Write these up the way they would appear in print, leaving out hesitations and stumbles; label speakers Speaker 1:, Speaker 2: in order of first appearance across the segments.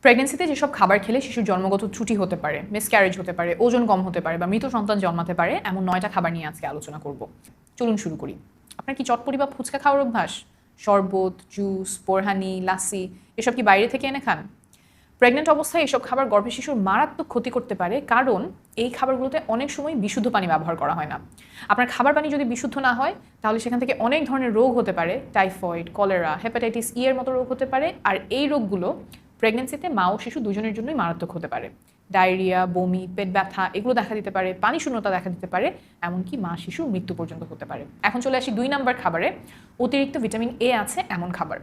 Speaker 1: প্রেগনেন্সিতে যেসব খাবার খেলে শিশুর জন্মগত ত্রুটি হতে পারে, মিসক্যারেজ হতে পারে, ওজন কম হতে পারে বা মৃত সন্তান জন্মাতে পারে, এমন 9টা খাবার নিয়ে আজকে আলোচনা করব। চলুন শুরু করি। আপনার কি চটপটি বা ফুচকা খাওয়ার অভ্যাস? শরবত, জুস, বোরহানি, লাসি এসব কি বাইরে থেকে এনে খান? প্রেগনেন্ট অবস্থায় এসব খাবার গর্ভে শিশুর মারাত্মক ক্ষতি করতে পারে, কারণ এই খাবারগুলোতে অনেক সময় বিশুদ্ধ পানি ব্যবহার করা হয় না। আপনার খাবার পানি যদি বিশুদ্ধ না হয় তাহলে সেখান থেকে অনেক ধরনের রোগ হতে পারে। টাইফয়েড, কলেরা, হেপাটাইটিস ই এর মতো রোগ হতে পারে। আর এই রোগগুলো প্রেগনেন্সিতে মা ও শিশু দুজনের জন্যই মারাত্মক হতে পারে। ডায়রিয়া, বমি, পেট ব্যথা এগুলো দেখা দিতে পারে, পানি শূন্যতা দেখা দিতে পারে, এমনকি মা শিশুর মৃত্যু পর্যন্ত হতে পারে। এখন চলে আসি 2 নম্বর খাবারে। অতিরিক্ত ভিটামিন এ আছে এমন খাবার।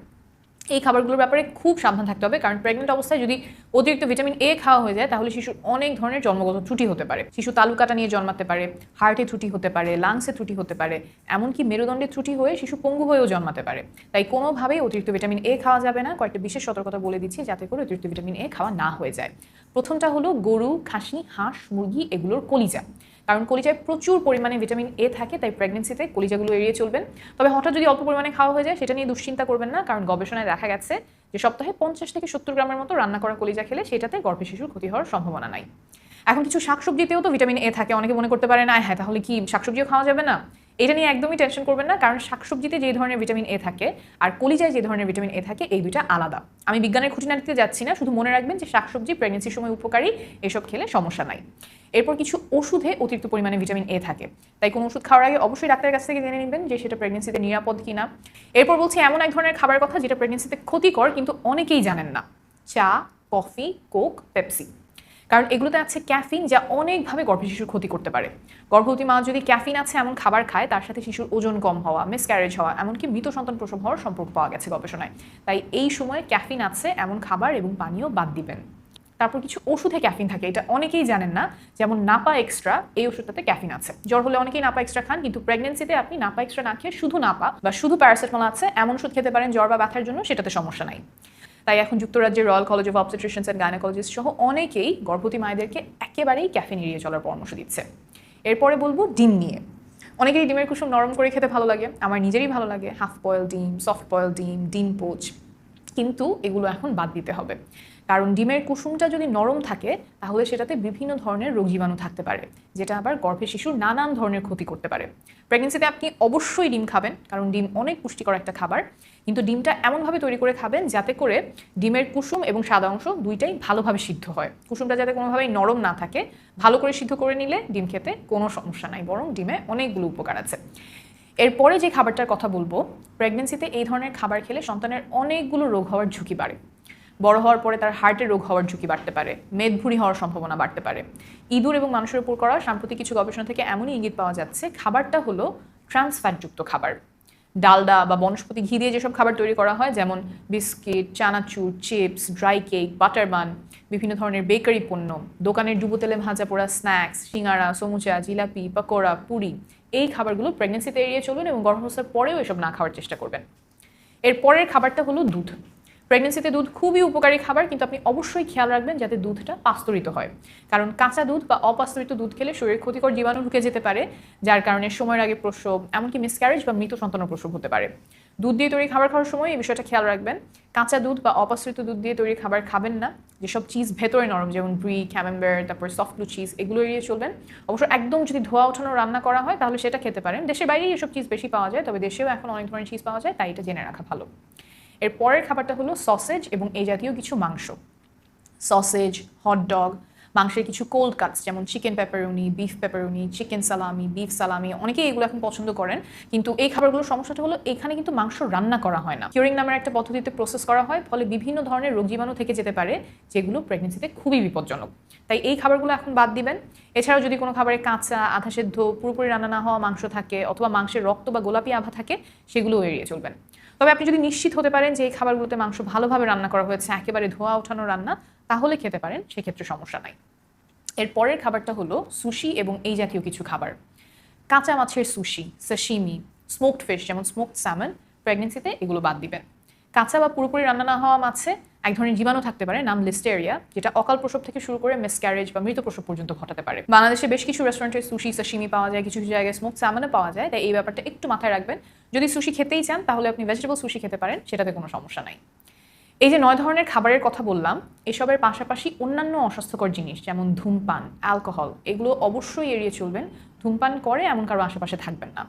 Speaker 1: এই খাবারগুলোর ব্যাপারে খুব সাবধান থাকতে হবে, কারণ প্রেগনেন্ট অবস্থায় যদি অতিরিক্ত ভিটামিন এ খাওয়া হয়ে যায় তাহলে শিশুর অনেক ধরনের জন্মগত ত্রুটি হতে পারে। শিশু তালুকাটা নিয়ে জন্মাতে পারে, হার্টে ত্রুটি হতে পারে, লাংসে ত্রুটি হতে পারে, এমনকি মেরুদণ্ডে ত্রুটি হয়ে শিশু পঙ্গু হয়েও জন্মাতে পারে। তাই কোনোভাবেই অতিরিক্ত ভিটামিন এ খাওয়া যাবে না। কয়েকটা বিশেষ সতর্কতা বলে দিচ্ছি যাতে করে অতিরিক্ত ভিটামিন এ খাওয়া না হয়ে যায়। প্রথমটা হলো গরু, খাসি, হাঁস, মুরগি এগুলোর কলিজা, কারণ কলিজায় প্রচুর পরিমাণে ভিটামিন এ থাকে, তাই প্রেগনেন্সিতে কলিজাগুলো এড়িয়ে চলবেন। তবে হঠাৎ যদি অল্প পরিমাণে খাওয়া হয়ে যায় সেটা নিয়ে দুশ্চিন্তা করবেন না, কারণ গবেষণায় দেখা গেছে যে সপ্তাহে 50 থেকে 70 গ্রামের মতো রান্না করা কলিজা খেলে সেটাতে গর্ভে শিশুর ক্ষতি হওয়ার সম্ভাবনা নাই। এখন কিছু শাকসবজিতেও তো ভিটামিন এ থাকে। অনেকে মনে করতে পারে না, হ্যাঁ তাহলে কি শাকসবজিও খাওয়া যাবে না? এটা নিয়ে একদমই টেনশন করবেন না, কারণ শাকসবজিতে যে ধরনের ভিটামিন এ থাকে আর কলিজায় যে ধরনের ভিটামিন এ থাকে এই দুইটা আলাদা। আমি বিজ্ঞানের খুঁটিনাটিতে যাচ্ছি না, শুধু মনে রাখবেন যে শাকসবজি প্রেগনেন্সির সময় উপকারী, এসব খেলে সমস্যা নাই। এরপর কিছু ওষুধে অতিরিক্ত পরিমাণে ভিটামিন এ থাকে, তাই কোনো ওষুধ খাওয়ার আগে অবশ্যই ডাক্তারের কাছ থেকে জেনে নেবেন যে সেটা প্রেগনেন্সিতে নিরাপদ কিনা। এরপর বলছি এমন এক ধরনের খাবার কথা যেটা প্রেগনেন্সিতে ক্ষতিকর কিন্তু অনেকেই জানেন না: চা, কফি, কোক, পেপসি। কারণ এগুলোতে আছে ক্যাফিন, যা অনেকভাবে গর্ভে শিশুর ক্ষতি করতে পারে। গর্ভবতী মা যদি ক্যাফিন আছে এমন খাবার খায় তার সাথে শিশুর ওজন কম হওয়া, মিসক্যারেজ হওয়া, এমনকি মৃত সন্তান প্রসব হওয়ার সম্পর্ক পাওয়া গেছে গবেষণায়। তাই এই সময় ক্যাফিন আছে এমন খাবার এবং পানীয় বাদ দিবেন। তারপর কিছু ওষুধে ক্যাফিন থাকে, এটা অনেকেই জানেন না। যেমন নাপা এক্সট্রা, এই ওষুধটাতে ক্যাফিন আছে। জ্বর হলে অনেকেই নাপা এক্সট্রা খান, কিন্তু প্রেগনেন্সিতে আপনি নাপা এক্সট্রা না খেয়ে শুধু নাপা বা শুধু প্যারাসিটামল আছে এমন ওষুধ খেতে পারেন জ্বর বা ব্যথার জন্য, সেটাতে সমস্যা নাই। তাই এখন যুক্তরাজ্যের royal college of obstetricians and gynaecologist সহ অনেকেই গর্ভবতী মায়েদেরকে একেবারেই ক্যাফিন এড়িয়ে চলার পরামর্শ দিচ্ছে। এরপরে বলবো ডিম নিয়ে। অনেকেই ডিমের কুসুম নরম করে খেতে ভালো লাগে, আমার নিজেরই ভালো লাগে। হাফ বয়েল ডিম, সফট বয়েল ডিম, ডিম পোচ, কিন্তু এগুলো এখন বাদ দিতে হবে। কারণ ডিমের কুসুমটা যদি নরম থাকে তাহলে সেটাতে বিভিন্ন ধরনের রোগ জীবাণু থাকতে পারে, যেটা আবার গর্ভে শিশুর নানান ধরনের ক্ষতি করতে পারে। প্রেগনেন্সিতে আপনি অবশ্যই ডিম খাবেন, কারণ ডিম অনেক পুষ্টিকর একটা খাবার, কিন্তু ডিমটা এমনভাবে তৈরি করে খাবেন যাতে করে ডিমের কুসুম এবং সাদা অংশ দুইটাই ভালোভাবে সিদ্ধ হয়। কুসুমটা যাতে কোনোভাবেই নরম না থাকে, ভালো করে সিদ্ধ করে নিলে ডিম খেতে কোনো সমস্যা নাই, বরং ডিমে অনেকগুলো উপকার আছে। এরপরে যে খাবারটার কথা বলবো, প্রেগনেন্সিতে এই ধরনের খাবার খেলে সন্তানের অনেকগুলো রোগ হওয়ার ঝুঁকি বাড়ে। বড় হওয়ার পরে তার হার্টের রোগ হওয়ার ঝুঁকি বাড়তে পারে, মেদভুঁড়ি হওয়ার সম্ভাবনা বাড়তে পারে। ইঁদুর এবং মানুষের উপর করা সাম্প্রতিক কিছু গবেষণা থেকে এমনই ইঙ্গিত পাওয়া যাচ্ছে খাবারটা হলো ট্রান্সফ্যাটযুক্ত খাবার। ডালডা বা বনস্পতি ঘি দিয়ে যেসব খাবার তৈরি করা হয়, যেমন biscuit, chanachur, chips, dry cake, butter bun, বিভিন্ন ধরনের বেকারি পণ্য, দোকানের ডুবো তেলে ভাজা পোড়া স্ন্যাক্স, সিঙ্গারা, সমুচা, জিলাপি, পকোড়া, পুরি, এই খাবারগুলো প্রেগনেন্সিতে এড়িয়ে চলবেন এবং গর্ভাবস্থার পরেও এসব না খাওয়ার চেষ্টা করবেন। এর পরের খাবারটা হলো দুধ। প্রেগনেন্সিতে দুধ খুবই উপকারী খাবার, কিন্তু আপনি অবশ্যই খেয়াল রাখবেন যাতে দুধটা পাস্তুরিত হয়, কারণ কাঁচা দুধ বা অপাস্তুরিত দুধ খেলে শরীরে ক্ষতিকর জীবাণু ঢুকে যেতে পারে, যার কারণে সময়ের আগে প্রসব, এমনকি মিসক্যারেজ বা মৃত সন্তান প্রসব হতে পারে। দুধ দিয়ে তৈরি খাবার খাওয়ার সময় এই বিষয়টা খেয়াল রাখবেন। কাঁচা দুধ বা অপাস্তুরিত দুধ দিয়ে তৈরি খাবার খাবেন না। যেসব চিজ ভেতরে নরম, যেমন ব্রি, ক্যামেম্বার, তারপর সফট ব্লু চিজ, এগুলো এড়িয়ে চলবেন। অবশ্য একদম যদি ধোয়া ওঠানো রান্না করা হয় তাহলে সেটা খেতে পারেন। দেশের বাইরেই এসব চিজ বেশি পাওয়া যায়, তবে দেশেও এখন অনেক ধরনের চিজ পাওয়া যায়, তাই এটা জেনে রাখা ভালো। এর পরের খাবারটা হলো সসেজ এবং এই জাতীয় কিছু মাংস। সসেজ, হটডগ, মাংসের কিছু কোল্ড কাটস যেমন chicken pepperoni, beef pepperoni, chicken সালামি, বিফ সালামি, অনেকেই এগুলো এখন পছন্দ করেন। কিন্তু এই খাবারগুলোর সমস্যাটা হলো এখানে কিন্তু মাংস রান্না করা হয় না, কিউরিং নামের একটা পদ্ধতিতে প্রসেস করা হয়, ফলে বিভিন্ন ধরনের রোগ জীবাণু থেকে যেতে পারে, যেগুলো প্রেগনেন্সিতে খুবই বিপজ্জনক। তাই এই খাবারগুলো এখন বাদ দিবেন। এছাড়াও যদি কোনো খাবারে কাঁচা, আধা সেদ্ধ, পুরোপুরি রান্না না হওয়া মাংস থাকে অথবা মাংসের রক্ত বা গোলাপি আভা থাকে, সেগুলোও এড়িয়ে চলবেন। তবে আপনি যদি নিশ্চিত হতে পারেন যে এই খাবারগুলোতে মাংস ভালোভাবে রান্না করা হয়েছে, একেবারে ধোয়া ওঠানো রান্না, তাহলে খেতে পারেন, সেক্ষেত্রে সমস্যা নাই। এর পরের খাবারটা হলো সুশি এবং এই জাতীয় কিছু খাবার। কাঁচা মাছের সুশি, সাশিমি, স্মোকড ফিশ যেমন স্মোকড স্যামন, প্রেগনেন্সিতে এগুলো বাদ দিবেন। কাঁচা বা পুরোপুরি রান্না না হওয়া মাছে এক ধরনের জীবাণু থাকতে পারে নাম লিস্টেরিয়া, যেটা অকাল প্রসব থেকে শুরু করে মিসক্যারেজ বা মৃত প্রসব পর্যন্ত ঘটাতে পারে। বাংলাদেশে বেশ কিছু রেস্টুরেন্টে সুশি, সাশিমি পাওয়া যায়, কিছু কিছু জায়গায় স্মোকড স্যামনও পাওয়া যায়, তাই এই ব্যাপারটা একটু মাথায় রাখবেন। যদি সুশি খেতেই চান তাহলে আপনি ভেজিটেবল সুশি খেতে পারেন, সেটাতে কোনো সমস্যা নাই। এই যে 9 ধরনের খাবারের কথা বললাম, এসবের পাশাপাশি অন্যান্য অস্বাস্থ্যকর জিনিস যেমন ধূমপান, অ্যালকোহল এগুলো অবশ্যই এড়িয়ে চলবেন। ধূমপান করে এমন কারো আশেপাশে থাকবেন না।